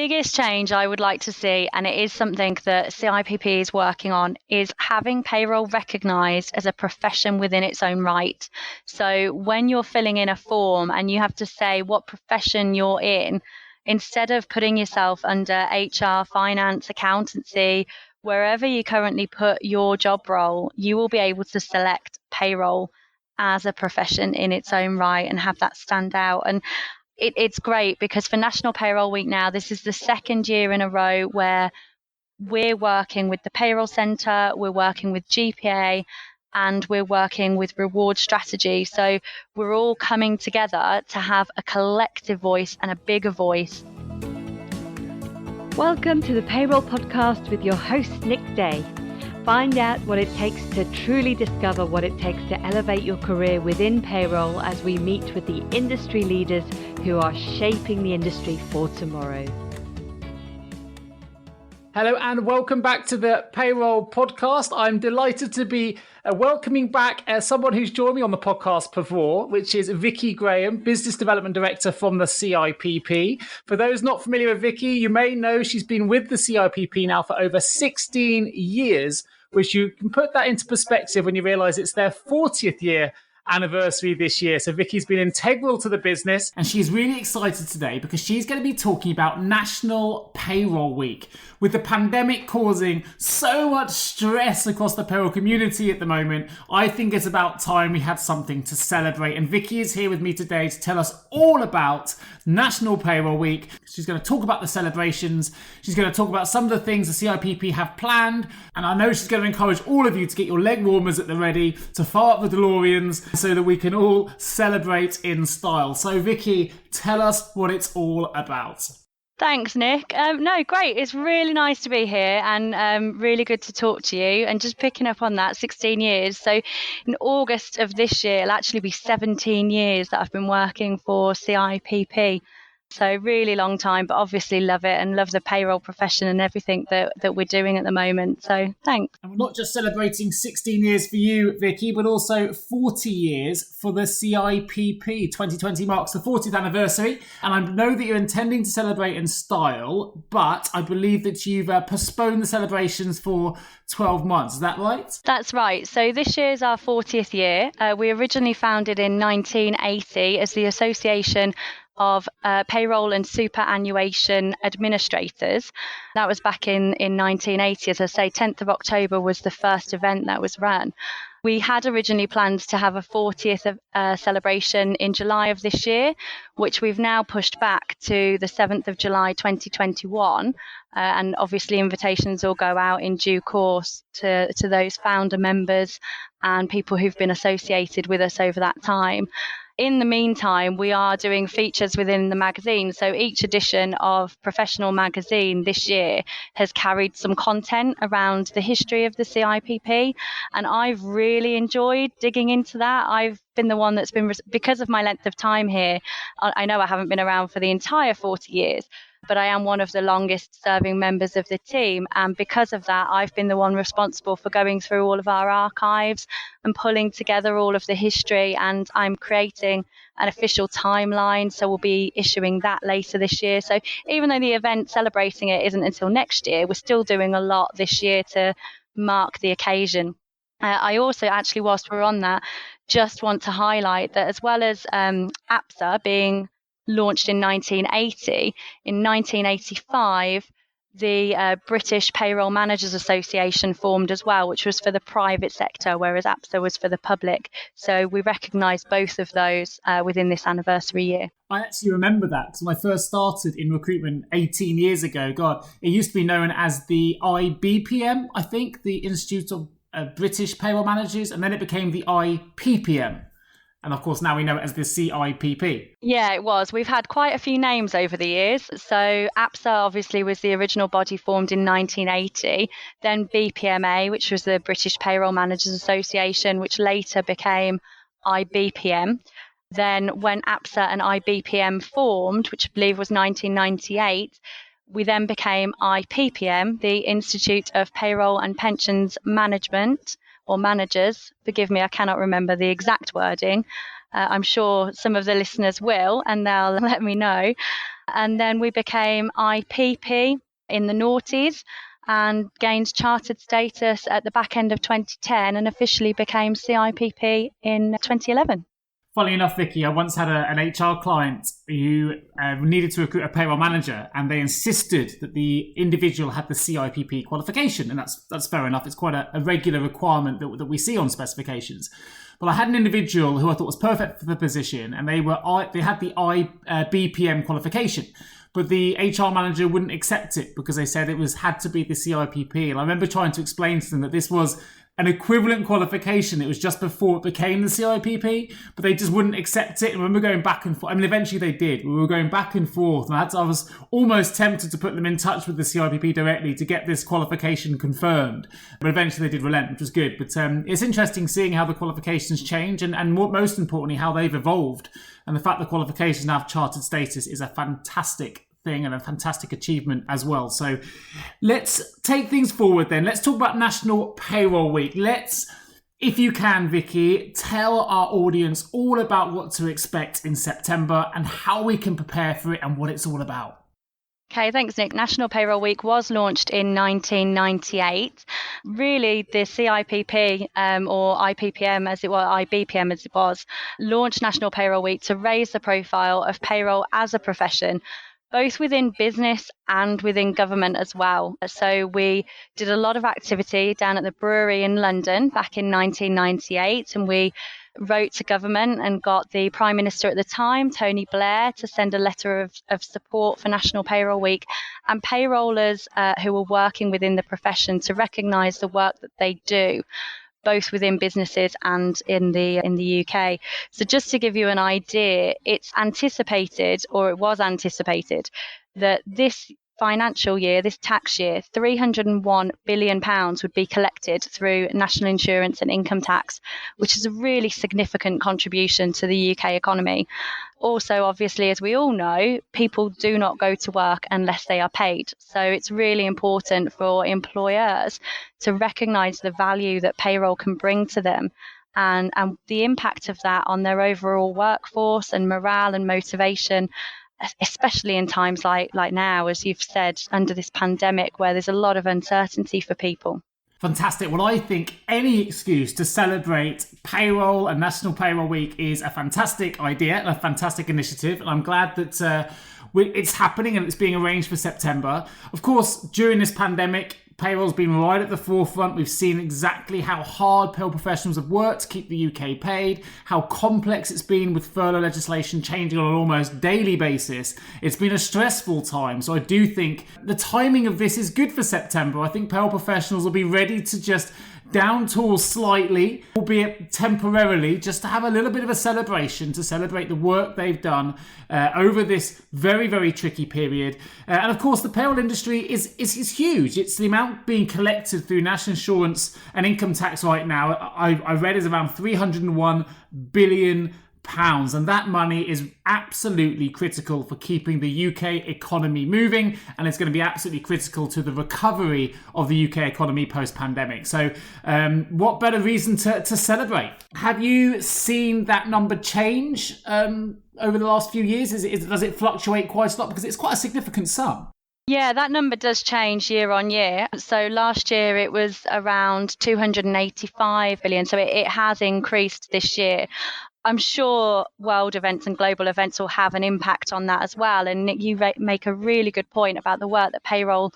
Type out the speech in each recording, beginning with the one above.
biggest change I would like to see, and it is something that CIPP is working on, is having payroll recognised as a profession within its own right. So when you're filling in a form and you have to say what profession you're in, instead of putting yourself under HR, finance, accountancy, wherever you currently put your job role, you will be able to select payroll as a profession in its own right and have that stand out. And it's great because for National Payroll Week now, this is the second year in a row where we're working with the Payroll Centre, we're working with GPA, and we're working with Reward Strategy. So we're all coming together to have a collective voice and a bigger voice. Welcome to the Payroll Podcast with your host, Nick Day. Find out what it takes to truly discover what it takes to elevate your career within payroll as we meet with the industry leaders who are shaping the industry for tomorrow. Hello and welcome back to the Payroll Podcast. I'm delighted to be welcoming back someone who's joined me on the podcast before, which is Vickie Graham, Business Development Director from the CIPP. For those not familiar with Vickie, you may know she's been with the CIPP now for over 16 years, which you can put that into perspective when you realise it's their 40th year anniversary this year. So Vickie's been integral to the business, and she's really excited today because she's going to be talking about National Payroll Week. With the pandemic causing so much stress across the payroll community at the moment, I think it's about time we had something to celebrate. And Vickie is here with me today to tell us all about National Payroll Week. She's going to talk about the celebrations. She's going to talk about some of the things the CIPP have planned. And I know she's going to encourage all of you to get your leg warmers at the ready, to fire up the DeLoreans so that we can all celebrate in style. So Vickie, tell us what it's all about. Thanks, Nick. No, great. It's really nice to be here and really good to talk to you. And just picking up on that, 16 years. So in August of this year, it'll actually be 17 years that I've been working for CIPP. So really long time, but obviously love it and love the payroll profession and everything that we're doing at the moment. So thanks. And we're not just celebrating 16 years for you, Vickie, but also 40 years for the CIPP. 2020 marks the 40th anniversary. And I know that you're intending to celebrate in style, but I believe that you've postponed the celebrations for 12 months. Is that right? That's right. So this year's our 40th year. We originally founded in 1980 as the Association of Payroll and Superannuation Administrators. That was back in 1980. As I say, 10th of October was the first event that was run. We had originally planned to have a 40th celebration in July of this year, which we've now pushed back to the 7th of July 2021. And obviously invitations will go out in due course to those founder members and people who've been associated with us over that time. In the meantime, we are doing features within the magazine. So each edition of Professional Magazine this year has carried some content around the history of the CIPP. And I've really enjoyed digging into that. I've been the one that's been, because of my length of time here, I know I haven't been around for the entire 40 years, but I am one of the longest serving members of the team. And because of that, I've been the one responsible for going through all of our archives and pulling together all of the history. And I'm creating an official timeline. So we'll be issuing that later this year. So even though the event celebrating it isn't until next year, we're still doing a lot this year to mark the occasion. I also actually, whilst we're on that, just want to highlight that as well as APSA being launched in 1980, in 1985, the British Payroll Managers Association formed as well, which was for the private sector, whereas APSA was for the public. So we recognise both of those within this anniversary year. I actually remember that because when I first started in recruitment 18 years ago, God, it used to be known as the IBPM, I think, the Institute of British Payroll Managers, and then it became the IPPM. And of course, now we know it as the CIPP. Yeah, it was. We've had quite a few names over the years. So APSA obviously was the original body formed in 1980. Then BPMA, which was the British Payroll Managers Association, which later became IBPM. Then when APSA and IBPM formed, which I believe was 1998, we then became IPPM, the Institute of Payroll and Pensions Management, or managers. Forgive me, I cannot remember the exact wording. I'm sure some of the listeners will, and they'll let me know. And then we became IPP in the noughties and gained chartered status at the back end of 2010 and officially became CIPP in 2011. Funnily enough, Vickie, I once had an HR client who needed to recruit a payroll manager, and they insisted that the individual had the CIPP qualification, and that's fair enough. It's quite a regular requirement that we see on specifications. But I had an individual who I thought was perfect for the position, and they had the BPM qualification. But the HR manager wouldn't accept it because they said had to be the CIPP. And I remember trying to explain to them that this was an equivalent qualification. It was just before it became the CIPP, but they just wouldn't accept it. And when we were going back and forth, I mean, eventually they did. We were going back and forth, and I was almost tempted to put them in touch with the CIPP directly to get this qualification confirmed. But eventually they did relent, which was good. But it's interesting seeing how the qualifications change and most importantly, how they've evolved. And the fact that qualifications now have chartered status is a fantastic thing and a fantastic achievement as well. So let's take things forward then. Let's talk about National Payroll Week. If you can, Vickie, tell our audience all about what to expect in September and how we can prepare for it and what it's all about. Okay, thanks, Nick. National Payroll Week was launched in 1998. Really, the CIPP or IPPM as it was, IBPM as it was, launched National Payroll Week to raise the profile of payroll as a profession, both within business and within government as well. So we did a lot of activity down at the brewery in London back in 1998, and we wrote to government and got the Prime Minister at the time, Tony Blair, to send a letter of support for National Payroll Week and payrollers who were working within the profession to recognise the work that they do, both within businesses and in the UK. So just to give you an idea, it was anticipated that this financial year, this tax year, £301 billion would be collected through national insurance and income tax, which is a really significant contribution to the UK economy. Also, obviously, as we all know, people do not go to work unless they are paid. So it's really important for employers to recognise the value that payroll can bring to them and the impact of that on their overall workforce and morale and motivation, especially in times like now, as you've said, under this pandemic where there's a lot of uncertainty for people. Fantastic. Well, I think any excuse to celebrate payroll and National Payroll Week is a fantastic idea and a fantastic initiative. And I'm glad that it's happening and it's being arranged for September. Of course, during this pandemic, payroll's been right at the forefront. We've seen exactly how hard payroll professionals have worked to keep the UK paid, how complex it's been with furlough legislation changing on an almost daily basis. It's been a stressful time. So I do think the timing of this is good for September. I think payroll professionals will be ready to just down tools slightly, albeit temporarily, just to have a little bit of a celebration, to celebrate the work they've done over this very, very tricky period. And of course, the payroll industry is huge. It's the amount being collected through national insurance and income tax right now, I read, is around £301 billion. And that money is absolutely critical for keeping the UK economy moving, and it's going to be absolutely critical to the recovery of the UK economy post-pandemic. So what better reason to celebrate? Have you seen that number change over the last few years? Does it fluctuate quite a lot? Because it's quite a significant sum. Yeah, that number does change year on year. So last year it was around 285 billion. So it has increased this year. I'm sure world events and global events will have an impact on that as well. And Nick, you make a really good point about the work that payroll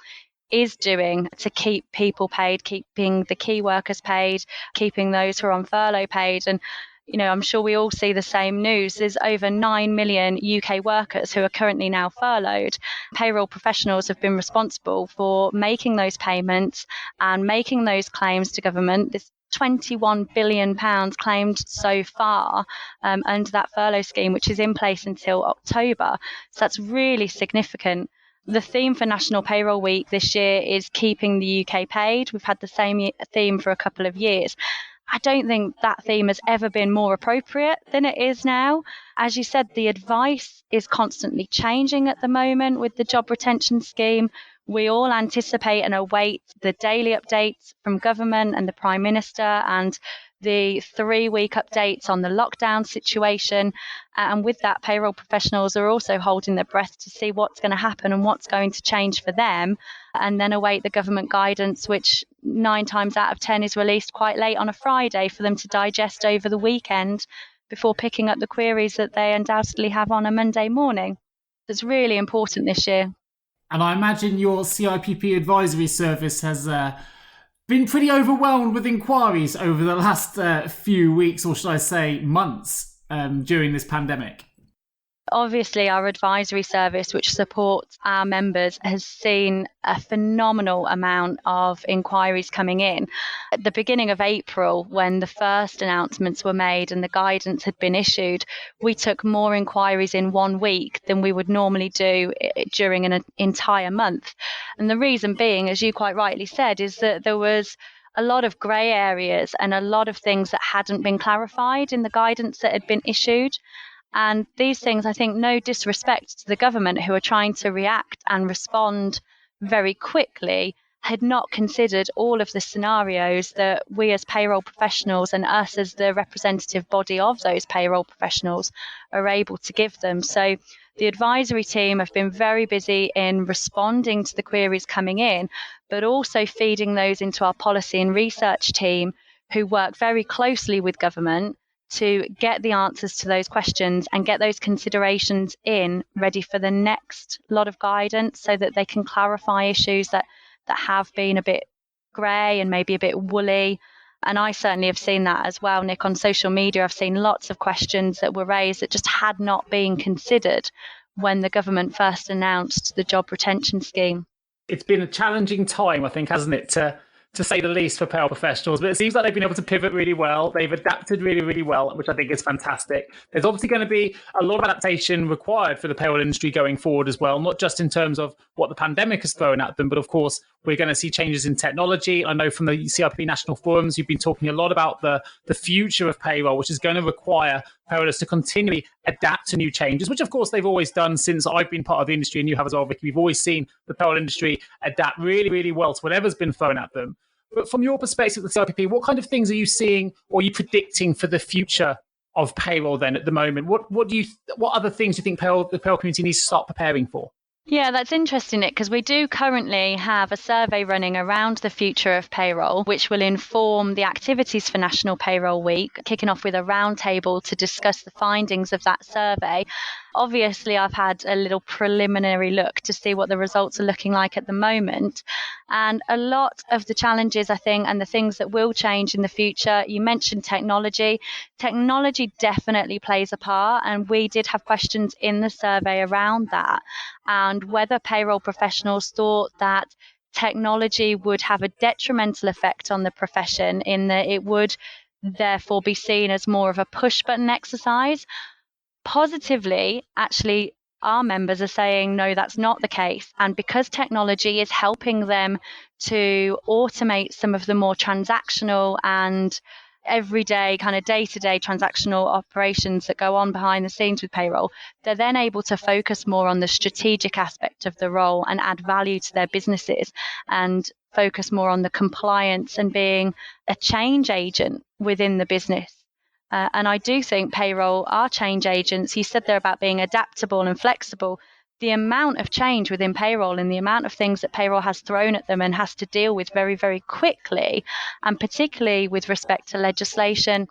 is doing to keep people paid, keeping the key workers paid, keeping those who are on furlough paid. And, you know, I'm sure we all see the same news. There's over 9 million UK workers who are currently now furloughed. Payroll professionals have been responsible for making those payments and making those claims to government. This £21 billion claimed so far under that furlough scheme, which is in place until October. So that's really significant. The theme for National Payroll Week this year is keeping the UK paid. We've had the same theme for a couple of years. I don't think that theme has ever been more appropriate than it is now. As you said, the advice is constantly changing at the moment with the job retention scheme. We all anticipate and await the daily updates from government and the Prime Minister and the 3-week updates on the lockdown situation. And with that, payroll professionals are also holding their breath to see what's going to happen and what's going to change for them, and then await the government guidance, which 9 times out of 10 is released quite late on a Friday for them to digest over the weekend before picking up the queries that they undoubtedly have on a Monday morning. It's really important this year. And I imagine your CIPP advisory service has been pretty overwhelmed with inquiries over the last few weeks, or should I say months, during this pandemic. Obviously, our advisory service, which supports our members, has seen a phenomenal amount of inquiries coming in. At the beginning of April, when the first announcements were made and the guidance had been issued, we took more inquiries in 1 week than we would normally do during an entire month. And the reason being, as you quite rightly said, is that there was a lot of grey areas and a lot of things that hadn't been clarified in the guidance that had been issued. And these things, I think, no disrespect to the government who are trying to react and respond very quickly, had not considered all of the scenarios that we as payroll professionals and us as the representative body of those payroll professionals are able to give them. So the advisory team have been very busy in responding to the queries coming in, but also feeding those into our policy and research team, who work very closely with government to get the answers to those questions and get those considerations in ready for the next lot of guidance, so that they can clarify issues that have been a bit grey and maybe a bit woolly. And I certainly have seen that as well, Nick. On social media, I've seen lots of questions that were raised that just had not been considered when the government first announced the job retention scheme. It's been a challenging time, I think, hasn't it, to say the least, for payroll professionals, but it seems like they've been able to pivot really well. They've adapted really, really well, which I think is fantastic. There's obviously going to be a lot of adaptation required for the payroll industry going forward as well, not just in terms of what the pandemic has thrown at them, but of course, we're going to see changes in technology. I know from the CIPP National Forums, you've been talking a lot about the future of payroll, which is going to require payrollers to continually adapt to new changes, which of course they've always done since I've been part of the industry, and you have as well, Vickie. We've always seen the payroll industry adapt really, really well to whatever's been thrown at them. But from your perspective, the CIPP, what kind of things are you seeing or are you predicting for the future of payroll then at the moment? What other things do you think the payroll community needs to start preparing for? Yeah, that's interesting, Nick, because we do currently have a survey running around the future of payroll, which will inform the activities for National Payroll Week, kicking off with a roundtable to discuss the findings of that survey. Obviously, I've had a little preliminary look to see what the results are looking like at the moment. And a lot of the challenges, I think, and the things that will change in the future, you mentioned technology. Technology definitely plays a part, and we did have questions in the survey around that, and whether payroll professionals thought that technology would have a detrimental effect on the profession, in that it would therefore be seen as more of a push button exercise. Positively, actually, our members are saying, no, that's not the case. And because technology is helping them to automate some of the more transactional and everyday kind of day-to-day transactional operations that go on behind the scenes with payroll, they're then able to focus more on the strategic aspect of the role and add value to their businesses, and focus more on the compliance and being a change agent within the business. And I do think payroll are change agents. You said there about being adaptable and flexible. The amount of change within payroll and the amount of things that payroll has thrown at them and has to deal with very, very quickly, and particularly with respect to legislation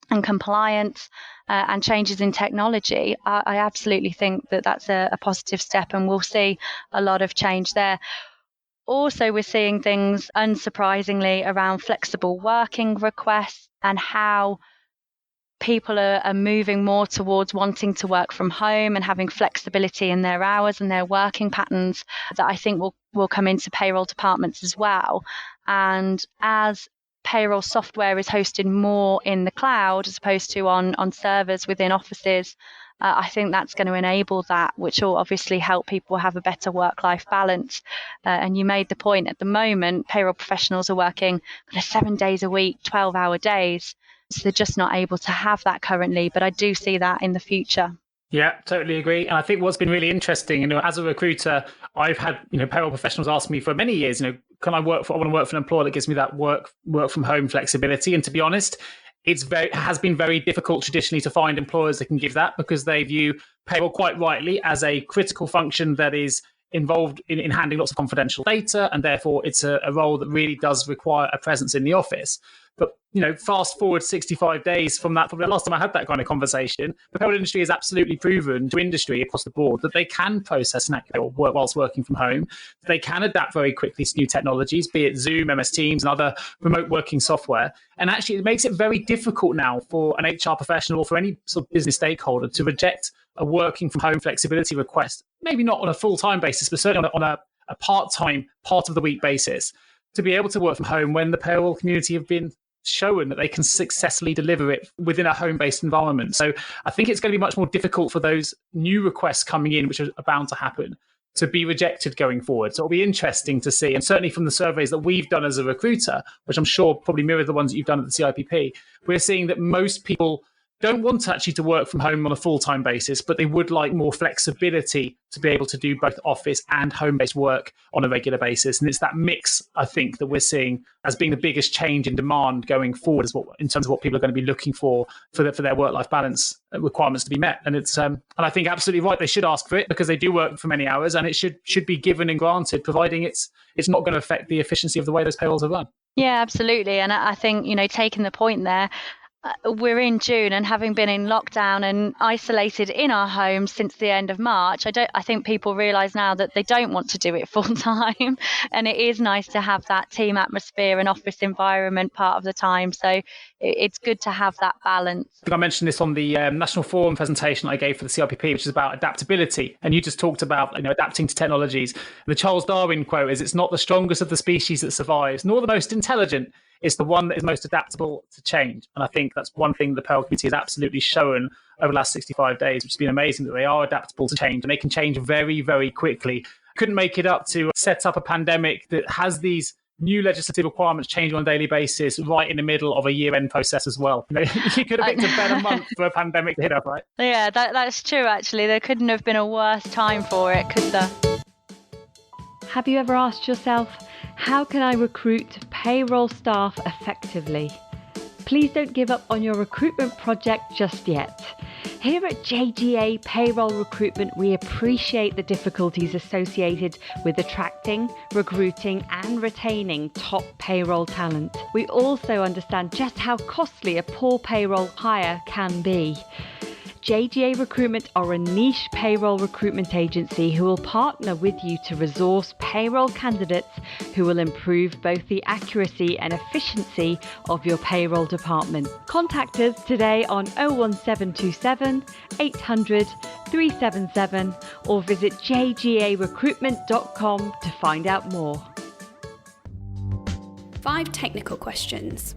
and compliance and changes in technology, I absolutely think that that's a positive step, and we'll see a lot of change there. Also, we're seeing things, unsurprisingly, around flexible working requests and how people are moving more towards wanting to work from home and having flexibility in their hours and their working patterns, that I think will come into payroll departments as well. And as payroll software is hosted more in the cloud as opposed to on servers within offices, I think that's going to enable that, which will obviously help people have a better work-life balance. And you made the point, at the moment, payroll professionals are working 7 days a week, 12-hour days. So they're just not able to have that currently, but I do see that in the future. Yeah, totally agree. And I think what's been really interesting, as a recruiter, I've had, payroll professionals ask me for many years, I want to work for an employer that gives me that work from home flexibility. And to be honest, it has been very difficult traditionally to find employers that can give that, because they view payroll quite rightly as a critical function that is involved in handling lots of confidential data, and therefore it's a role that really does require a presence in the office. But fast forward 65 days from the last time I had that kind of conversation, the payroll industry has absolutely proven to industry across the board that they can process and accurate work whilst working from home. They can adapt very quickly to new technologies, be it Zoom, MS Teams, and other remote working software. And actually, it makes it very difficult now for an HR professional or for any sort of business stakeholder to reject a working from home flexibility request, maybe not on a full-time basis, but certainly on a part-time, part of the week basis, to be able to work from home when the payroll community have been shown that they can successfully deliver it within a home-based environment. So I think it's going to be much more difficult for those new requests coming in, which are bound to happen, to be rejected going forward. So it'll be interesting to see. And certainly from the surveys that we've done as a recruiter, which I'm sure probably mirror the ones that you've done at the CIPP, we're seeing that most people don't want actually to work from home on a full-time basis, but they would like more flexibility to be able to do both office and home-based work on a regular basis. And it's that mix, I think, that we're seeing as being the biggest change in demand going forward, in terms of what people are going to be looking for their work-life balance requirements to be met. And it's and I think absolutely right, they should ask for it, because they do work for many hours, and it should be given and granted, providing it's not going to affect the efficiency of the way those payrolls are run. Yeah, absolutely. And I think, taking the point there, we're in June, and having been in lockdown and isolated in our homes since the end of March, I think people realise now that they don't want to do it full time, and it is nice to have that team atmosphere and office environment part of the time. So it's good to have that balance. I think I mentioned this on the National Forum presentation I gave for the CIPP, which is about adaptability. And you just talked about adapting to technologies. And the Charles Darwin quote is, "It's not the strongest of the species that survives, nor the most intelligent. It's the one that is most adaptable to change." And I think that's one thing the payroll community has absolutely shown over the last 65 days, which has been amazing, that they are adaptable to change, and they can change very, very quickly. Couldn't make it up to set up a pandemic that has these new legislative requirements changing on a daily basis right in the middle of a year-end process as well. You could have picked a better month for a pandemic to hit up, right? Yeah, that's true, actually. There couldn't have been a worse time for it, could there? Have you ever asked yourself, how can I recruit payroll staff effectively? Please don't give up on your recruitment project just yet. Here at JGA Payroll Recruitment, we appreciate the difficulties associated with attracting, recruiting and retaining top payroll talent. We also understand just how costly a poor payroll hire can be. JGA Recruitment are a niche payroll recruitment agency who will partner with you to resource payroll candidates who will improve both the accuracy and efficiency of your payroll department. Contact us today on 01727 800 377 or visit jgarecruitment.com to find out more. 5 technical questions.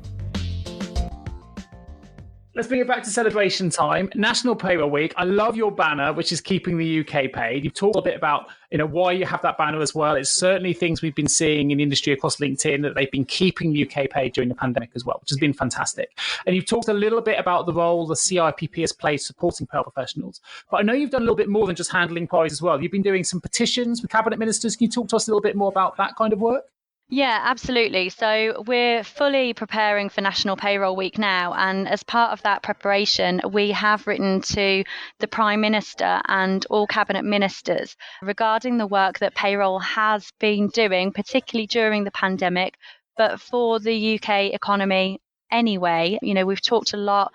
Let's bring it back to celebration time. National Payroll Week. I love your banner, which is keeping the UK paid. You've talked a bit about why you have that banner as well. It's certainly things we've been seeing in the industry across LinkedIn, that they've been keeping the UK paid during the pandemic as well, which has been fantastic. And you've talked a little bit about the role the CIPP has played supporting payroll professionals. But I know you've done a little bit more than just handling inquiries as well. You've been doing some petitions with cabinet ministers. Can you talk to us a little bit more about that kind of work? Yeah, absolutely. So we're fully preparing for National Payroll Week now. And as part of that preparation, we have written to the Prime Minister and all cabinet ministers regarding the work that payroll has been doing, particularly during the pandemic, but for the UK economy anyway. We've talked a lot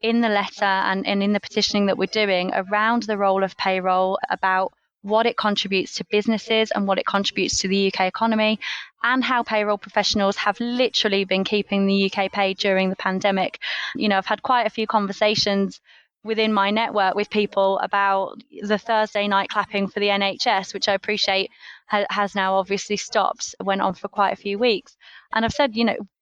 in the letter and in the petitioning that we're doing around the role of payroll, about what it contributes to businesses and what it contributes to the UK economy, and how payroll professionals have literally been keeping the UK paid during the pandemic. I've had quite a few conversations within my network with people about the Thursday night clapping for the NHS, which I appreciate has now obviously stopped, went on for quite a few weeks. And I've said,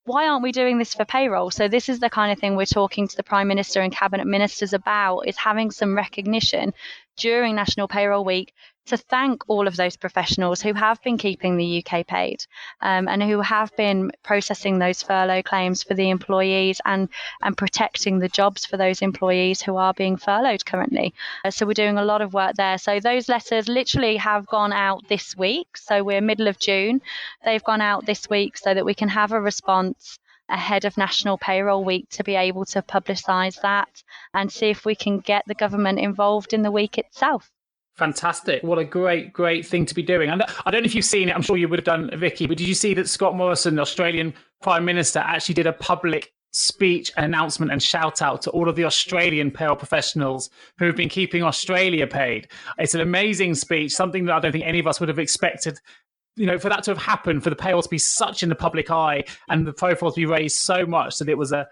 why aren't we doing this for payroll? So this is the kind of thing we're talking to the Prime Minister and cabinet ministers about, is having some recognition during National Payroll Week to thank all of those professionals who have been keeping the UK paid and who have been processing those furlough claims for the employees and protecting the jobs for those employees who are being furloughed currently. So we're doing a lot of work there. So those letters literally have gone out this week. So we're middle of June. They've gone out this week so that we can have a response ahead of National Payroll Week to be able to publicise that and see if we can get the government involved in the week itself. Fantastic. What a great thing to be doing. And I don't know if you've seen it, I'm sure you would have done, Vickie, but did you see that Scott Morrison, the Australian Prime Minister, actually did a public speech, announcement and shout out to all of the Australian payroll professionals who have been keeping Australia paid? It's an amazing speech, something that I don't think any of us would have expected, for that to have happened, for the payroll to be such in the public eye and the profile to be raised so much that it was a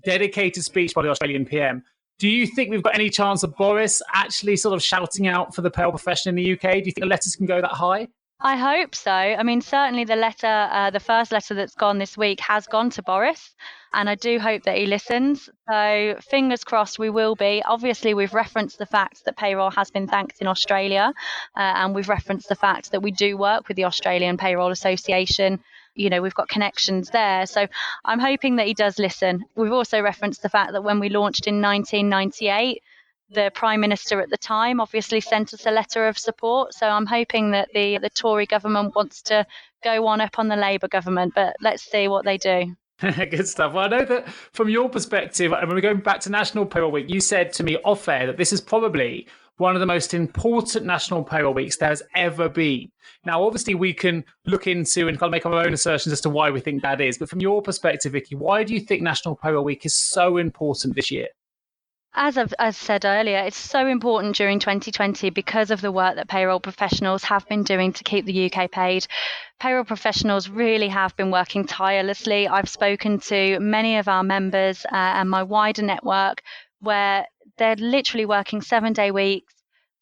dedicated speech by the Australian PM. Do you think we've got any chance of Boris actually sort of shouting out for the payroll profession in the UK? Do you think the letters can go that high? I hope so. I mean, certainly the first letter that's gone this week has gone to Boris, and I do hope that he listens. So fingers crossed we will be. Obviously, we've referenced the fact that payroll has been thanked in Australia, and we've referenced the fact that we do work with the Australian Payroll Association. We've got connections there. So I'm hoping that he does listen. We've also referenced the fact that when we launched in 1998, the Prime Minister at the time obviously sent us a letter of support. So I'm hoping that the Tory government wants to go one up on the Labour government, but let's see what they do. Good stuff. Well, I know that from your perspective, and when we're going back to National Payroll Week, you said to me off air that this is probably one of the most important National Payroll Weeks there has ever been. Now, obviously, we can look into and kind of make our own assertions as to why we think that is. But from your perspective, Vickie, why do you think National Payroll Week is so important this year? As I've said earlier, it's so important during 2020 because of the work that payroll professionals have been doing to keep the UK paid. Payroll professionals really have been working tirelessly. I've spoken to many of our members and my wider network where they're literally working 7-day weeks,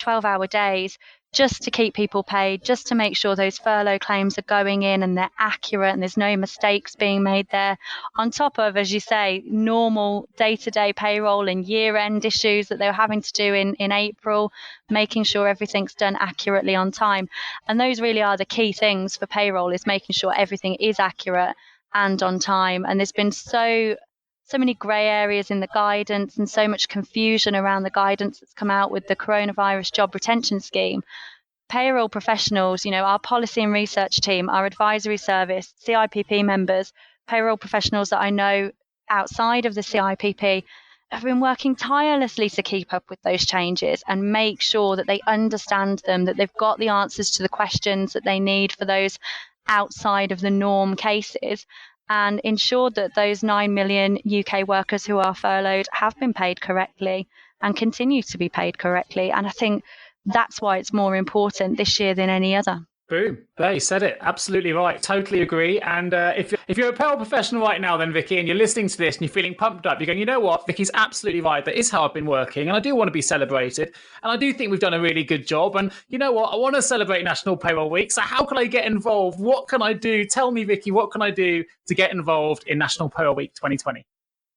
12-hour days, just to keep people paid, just to make sure those furlough claims are going in and they're accurate and there's no mistakes being made there. On top of, as you say, normal day-to-day payroll and year-end issues that they were having to do in April, making sure everything's done accurately on time. And those really are the key things for payroll, is making sure everything is accurate and on time. And there's been so many grey areas in the guidance and so much confusion around the guidance that's come out with the coronavirus job retention scheme. Payroll professionals, our policy and research team, our advisory service, CIPP members, payroll professionals that I know outside of the CIPP have been working tirelessly to keep up with those changes and make sure that they understand them, that they've got the answers to the questions that they need for those outside of the norm cases, and ensured that those 9 million UK workers who are furloughed have been paid correctly and continue to be paid correctly. And I think that's why it's more important this year than any other. Boom. There, you said it. Absolutely right. Totally agree. And if you're a payroll professional right now, then Vickie, and you're listening to this and you're feeling pumped up, you're going, you know what? Vickie's absolutely right. That is how I've been working. And I do want to be celebrated. And I do think we've done a really good job. And you know what? I want to celebrate National Payroll Week. So how can I get involved? What can I do? Tell me, Vickie, what can I do to get involved in National Payroll Week 2020?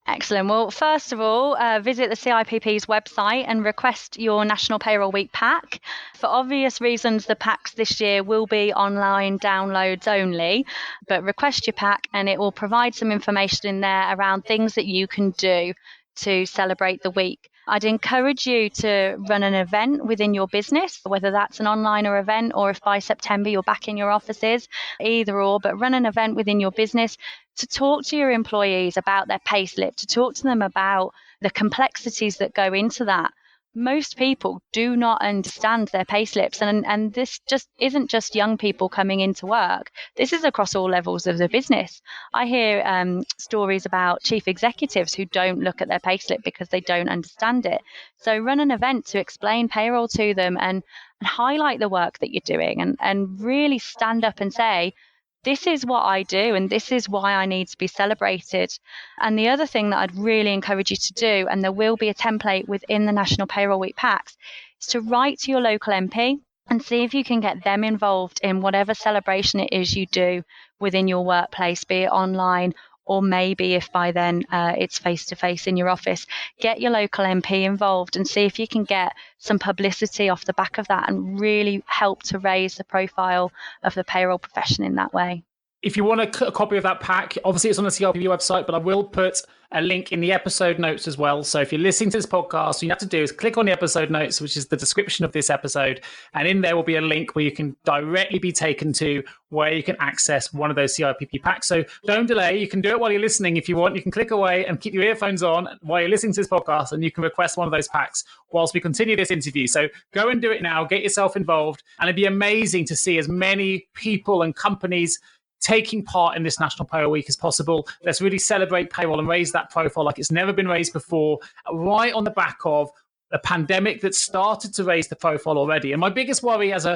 Excellent. Well, first of all, visit the CIPP's website and request your National Payroll Week pack. For obvious reasons, the packs this year will be online downloads only, but request your pack and it will provide some information in there around things that you can do to celebrate the week. I'd encourage you to run an event within your business, whether that's an online or event, or if by September you're back in your offices, either or, but run an event within your business to talk to your employees about their payslip, to talk to them about the complexities that go into that. Most people do not understand their payslips, and this just isn't just young people coming into work. This is across all levels of the business. I hear stories about chief executives who don't look at their payslip because they don't understand it. So run an event to explain payroll to them and highlight the work that you're doing and really stand up and say, this is what I do and this is why I need to be celebrated. And the other thing that I'd really encourage you to do, and there will be a template within the National Payroll Week packs, is to write to your local MP and see if you can get them involved in whatever celebration it is you do within your workplace, be it online or maybe if by then it's face-to-face in your office, get your local MP involved and see if you can get some publicity off the back of that and really help to raise the profile of the payroll profession in that way. If you want a copy of that pack, obviously it's on the CIPP website, but I will put a link in the episode notes as well. So if you're listening to this podcast, what you have to do is click on the episode notes, which is the description of this episode. And in there will be a link where you can directly be taken to where you can access one of those CIPP packs. So don't delay. You can do it while you're listening if you want. You can click away and keep your earphones on while you're listening to this podcast, and you can request one of those packs whilst we continue this interview. So go and do it now. Get yourself involved. And it'd be amazing to see as many people and companies taking part in this National Payroll Week as possible. Let's really celebrate payroll and raise that profile like it's never been raised before, right on the back of a pandemic that started to raise the profile already. And my biggest worry as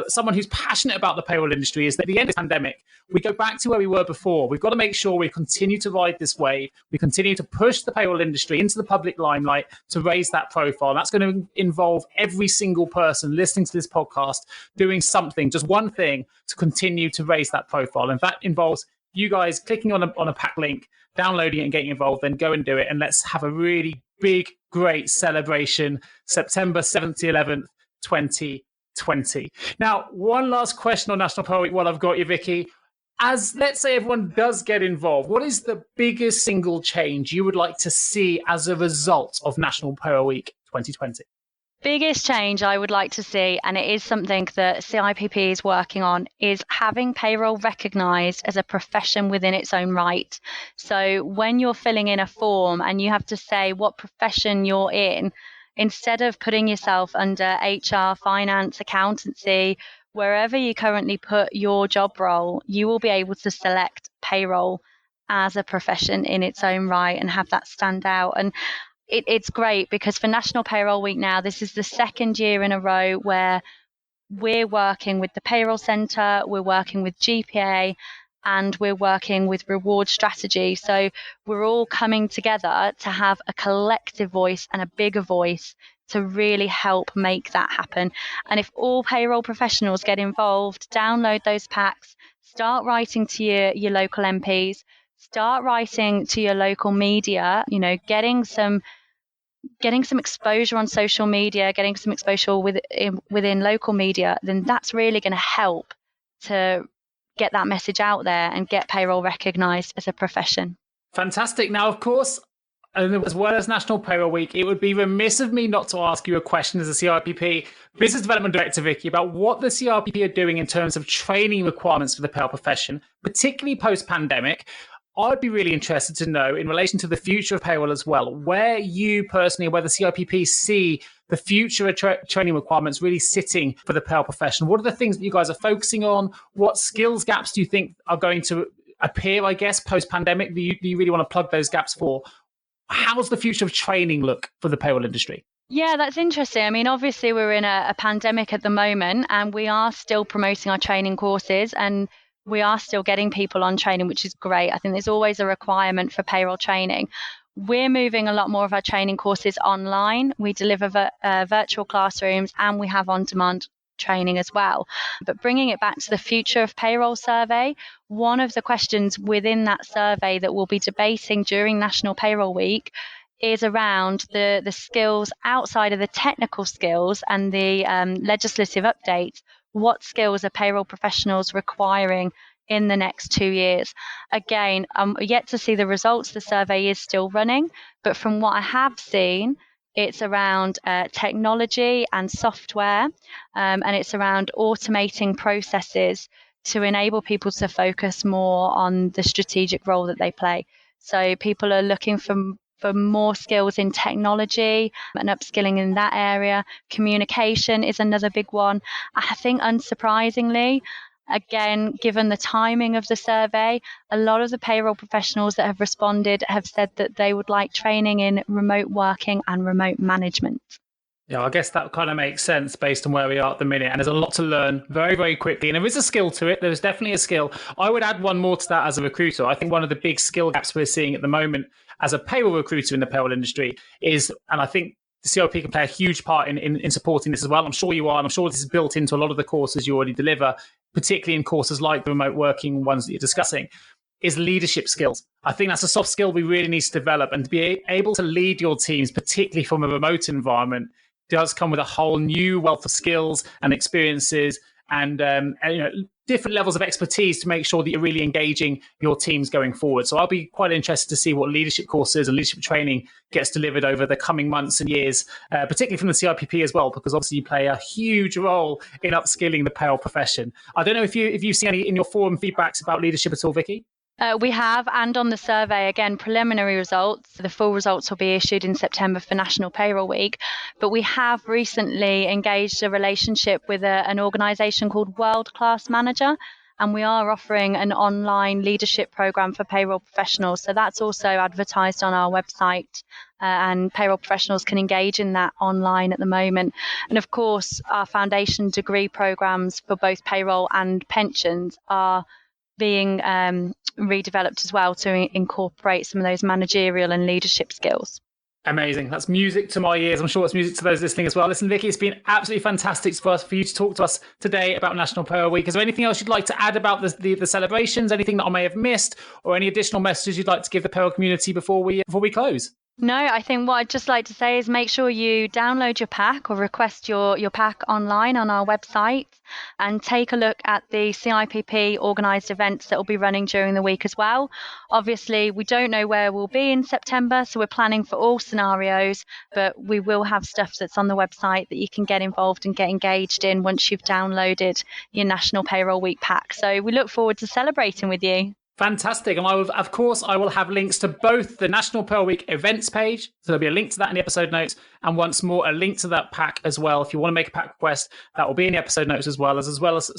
someone who's passionate about the payroll industry is that at the end of the pandemic, we go back to where we were before. We've got to make sure we continue to ride this wave. We continue to push the payroll industry into the public limelight to raise that profile. And that's going to involve every single person listening to this podcast doing something, just one thing, to continue to raise that profile. And if that involves you guys clicking on a pack link, downloading it and getting involved, then go and do it. And let's have a really big, great celebration, September 7th to 11th, 2020. Now, one last question on National Payroll Week while I've got you, Vickie. As let's say everyone does get involved, what is the biggest single change you would like to see as a result of National Payroll Week 2020? Biggest change I would like to see, and it is something that CIPP is working on, is having payroll recognised as a profession within its own right. So when you're filling in a form and you have to say what profession you're in, instead of putting yourself under HR, finance, accountancy, wherever you currently put your job role, you will be able to select payroll as a profession in its own right and have that stand out. And it's great because for National Payroll Week now, this is the second year in a row where we're working with the Payroll Centre, we're working with GPA, and we're working with Reward Strategy. So we're all coming together to have a collective voice and a bigger voice to really help make that happen. And if all payroll professionals get involved, download those packs, start writing to your local MPs, start writing to your local media, getting some exposure on social media, getting some exposure within local media, then that's really going to help to get that message out there and get payroll recognised as a profession. Fantastic. Now, of course, as well as National Payroll Week, it would be remiss of me not to ask you a question as a CIPP Business Development Director, Vickie, about what the CIPP are doing in terms of training requirements for the payroll profession, particularly post-pandemic. I'd be really interested to know, in relation to the future of payroll as well, where you personally, where the CIPP see the future of training requirements really sitting for the payroll profession. What are the things that you guys are focusing on? What skills gaps do you think are going to appear, I guess, post-pandemic? Do you really want to plug those gaps for? How's the future of training look for the payroll industry? Yeah, that's interesting. I mean, obviously, we're in a pandemic at the moment, and we are still promoting our training courses, and we are still getting people on training, which is great. I think there's always a requirement for payroll training. We're moving a lot more of our training courses online. We deliver virtual classrooms, and we have on-demand training as well. But bringing it back to the Future of Payroll survey, one of the questions within that survey that we'll be debating during National Payroll Week is around the skills outside of the technical skills and the legislative updates. What skills are payroll professionals requiring in the next 2 years? Again, I'm yet to see the results. The survey is still running, but from what I have seen, it's around technology and software, and it's around automating processes to enable people to focus more on the strategic role that they play. So people are looking for more skills in technology and upskilling in that area. Communication is another big one. I think, unsurprisingly, again, given the timing of the survey, a lot of the payroll professionals that have responded have said that they would like training in remote working and remote management. Yeah, I guess that kind of makes sense based on where we are at the minute. And there's a lot to learn very, very quickly. And there is a skill to it. There's definitely a skill. I would add one more to that as a recruiter. I think one of the big skill gaps we're seeing at the moment as a payroll recruiter in the payroll industry is, and I think the CIPP can play a huge part in supporting this as well. I'm sure you are. And I'm sure this is built into a lot of the courses you already deliver, particularly in courses like the remote working ones that you're discussing, is leadership skills. I think that's a soft skill we really need to develop, and to be able to lead your teams, particularly from a remote environment, does come with a whole new wealth of skills and experiences and different levels of expertise to make sure that you're really engaging your teams going forward. So I'll be quite interested to see what leadership courses and leadership training gets delivered over the coming months and years, particularly from the CIPP as well, because obviously you play a huge role in upskilling the payroll profession. I don't know if you've seen any in your forum feedbacks about leadership at all, Vickie? We have, and on the survey, again, preliminary results. The full results will be issued in September for National Payroll Week. But we have recently engaged a relationship with an organisation called World Class Manager, and we are offering an online leadership programme for payroll professionals. So that's also advertised on our website, and payroll professionals can engage in that online at the moment. And of course, our foundation degree programmes for both payroll and pensions are being redeveloped as well to incorporate some of those managerial and leadership skills. Amazing. That's music to my ears. I'm sure it's music to those listening as well. Listen, Vickie, it's been absolutely fantastic for you to talk to us today about National Payroll Week. Is there anything else you'd like to add about the celebrations? Anything that I may have missed, or any additional messages you'd like to give the payroll community before we close? No, I think what I'd just like to say is make sure you download your pack or request your pack online on our website, and take a look at the CIPP organised events that will be running during the week as well. Obviously, we don't know where we'll be in September, so we're planning for all scenarios, but we will have stuff that's on the website that you can get involved and get engaged in once you've downloaded your National Payroll Week pack. So we look forward to celebrating with you. Fantastic. And I will have links to both the National Payroll Week events page. So there'll be a link to that in the episode notes. And once more, a link to that pack as well. If you want to make a pack request, that will be in the episode notes as well as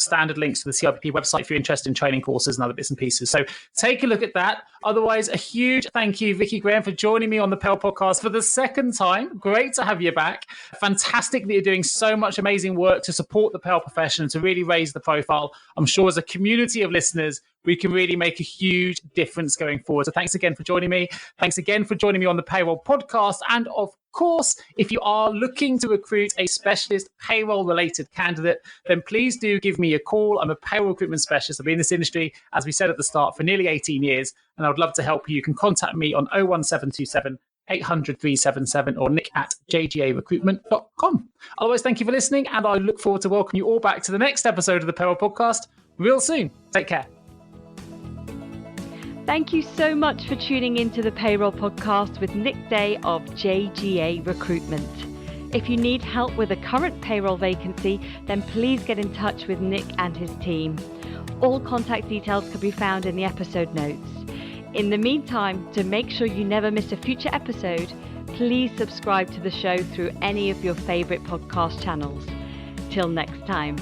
standard links to the CIPP website if you're interested in training courses and other bits and pieces. So take a look at that. Otherwise, a huge thank you, Vickie Graham, for joining me on the Payroll Podcast for the second time. Great to have you back. Fantastic that you're doing so much amazing work to support the payroll profession and to really raise the profile. I'm sure as a community of listeners, we can really make a huge difference going forward. So thanks again for joining me. Thanks again for joining me on the Payroll Podcast. And of course, if you are looking to recruit a specialist payroll-related candidate, then please do give me a call. I'm a payroll recruitment specialist. I've been in this industry, as we said at the start, for nearly 18 years, and I would love to help you. You can contact me on 01727 800 377 or nick@jgarecruitment.com. Otherwise, thank you for listening, and I look forward to welcoming you all back to the next episode of the Payroll Podcast real soon. Take care. Thank you so much for tuning into the Payroll Podcast with Nick Day of JGA Recruitment. If you need help with a current payroll vacancy, then please get in touch with Nick and his team. All contact details can be found in the episode notes. In the meantime, to make sure you never miss a future episode, please subscribe to the show through any of your favourite podcast channels. Till next time.